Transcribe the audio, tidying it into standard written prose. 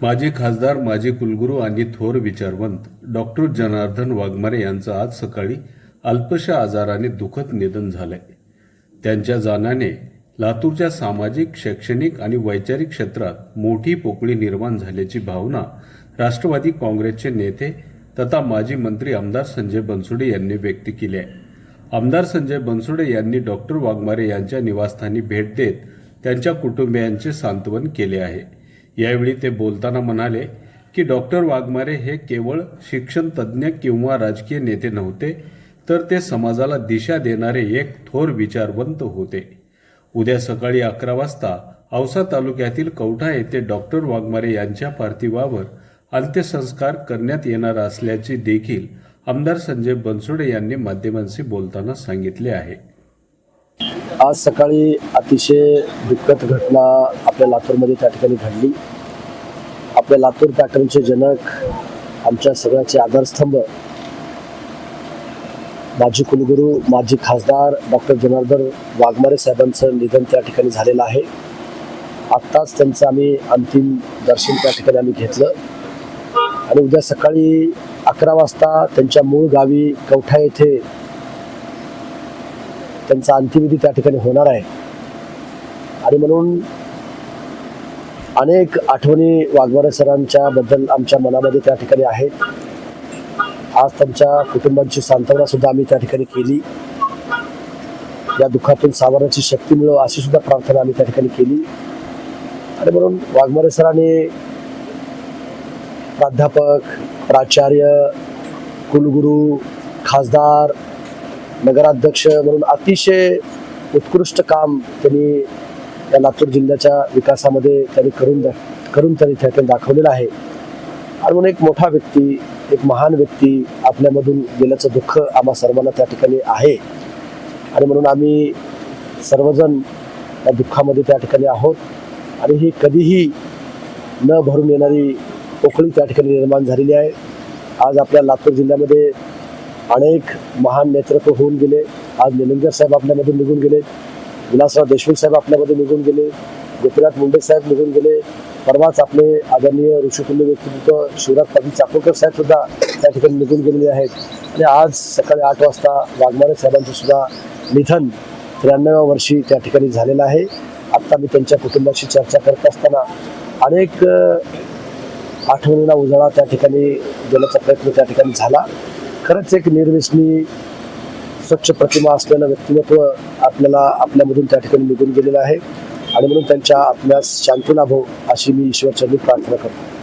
माजी खासदार, माजी कुलगुरू आणि थोर विचारवंत डॉक्टर जनार्दन वाघमारे यांचं आज सकाळी अल्पशा आजाराने दुःखद निधन झालंय. त्यांच्या जाण्याने लातूरच्या सामाजिक, शैक्षणिक आणि वैचारिक क्षेत्रात मोठी पोकळी निर्माण झाल्याची भावना राष्ट्रवादी काँग्रेसचे नेते तथा माजी मंत्री आमदार संजय बनसोडे यांनी व्यक्त केली आहे. आमदार संजय बनसोडे यांनी डॉक्टर वाघमारे यांच्या निवासस्थानी भेट देत त्यांच्या कुटुंबियांचे सांत्वन केले आहे. यावेळी ते बोलताना म्हणाले की डॉक्टर वाघमारे हे केवळ शिक्षण तज्ज्ञ किंवा राजकीय नेते नव्हते, तर ते समाजाला दिशा देणारे एक थोर विचारवंत होते. उद्या सकाळी 11 वाजता औसा तालुक्यातील कवठा येथे डॉक्टर वाघमारे यांच्या पार्थिवावर अंत्यसंस्कार करण्यात येणार असल्याचे देखील आमदार संजय बनसोडे यांनी माध्यमांशी बोलताना सांगितले आहे. आज सकाळी अतिशय दुःखद घटना आपल्या लातूरमध्ये त्या ठिकाणी घडली. आपल्या लातूर पॅटर्नचे जनक, आमच्या सगळ्याचे आधारस्तंभ, माजी कुलगुरू, माजी खासदार डॉक्टर जनार्दन वाघमारे साहेबांचं निधन त्या ठिकाणी झालेलं आहे. आत्ताच त्यांचं आम्ही अंतिम दर्शन त्या ठिकाणी आम्ही घेतलं आणि उद्या सकाळी 11 वाजता त्यांच्या मूळ गावी कवठा येथे त्यांचा अंत्यविधी त्या ठिकाणी होणार आहे. आणि म्हणून अनेक आठवणी वाघमारे सरांच्या बद्दल आमच्या मनामध्ये त्या ठिकाणी आहेत. आज त्यांच्या कुटुंबांची सांत्वना सुद्धा आम्ही त्या ठिकाणी केली. या दुःखातून सावरण्याची शक्ती मिळो अशी सुद्धा प्रार्थना आम्ही त्या ठिकाणी केली. आणि म्हणून वाघमारे सरांनी प्राध्यापक, प्राचार्य, कुलगुरू, खासदार, नगराध्यक्ष म्हणून अतिशय उत्कृष्ट काम त्यांनी या लातूर जिल्ह्याच्या विकासामध्ये त्यांनी करून त्यांनी त्या ठिकाणी दाखवलेलं आहे. आणि म्हणून एक मोठा व्यक्ती, एक महान व्यक्ती आपल्यामधून गेल्याचं दुःख आम्हा सर्वांना त्या ठिकाणी आहे. आणि म्हणून आम्ही सर्वजण या दुःखामध्ये त्या ठिकाणी आहोत. आणि ही कधीही न भरून येणारी पोकळी त्या ठिकाणी निर्माण झालेली आहे. आज आपल्या लातूर जिल्ह्यामध्ये अनेक महान नेतृत्व होऊन गेले. आज निलंगेकर साहेब आपल्यामधून निघून गेले, विलासराव देशमुख साहेब आपल्यामध्ये निघून गेले, गोपीनाथ मुंडे साहेब निघून गेले. परवाच आपले आदरणीय ऋषितुल्य व्यक्तिमत्व शिवराज पाटील चाकूरकर साहेब सुद्धा त्या ठिकाणी निघून गेलेले आहेत. आणि आज सकाळी 8 वाजता वाघमारे साहेबांचं सुद्धा निधन 93व्या वर्षी त्या ठिकाणी झालेलं आहे. आत्ता मी त्यांच्या कुटुंबाशी चर्चा करत असताना अनेक आठवणींना उजाळा त्या ठिकाणी देण्याचा प्रयत्न त्या ठिकाणी झाला. खरंच एक निर्व्यसनी, स्वच्छ प्रतिमा असलेलं व्यक्तिमत्व आपल्यामधून त्या ठिकाणी निघून गेलेलं आहे. आणि म्हणून त्यांच्या आत्म्यास शांती लाभो अशी मी ईश्वरचरणी प्रार्थना करतो.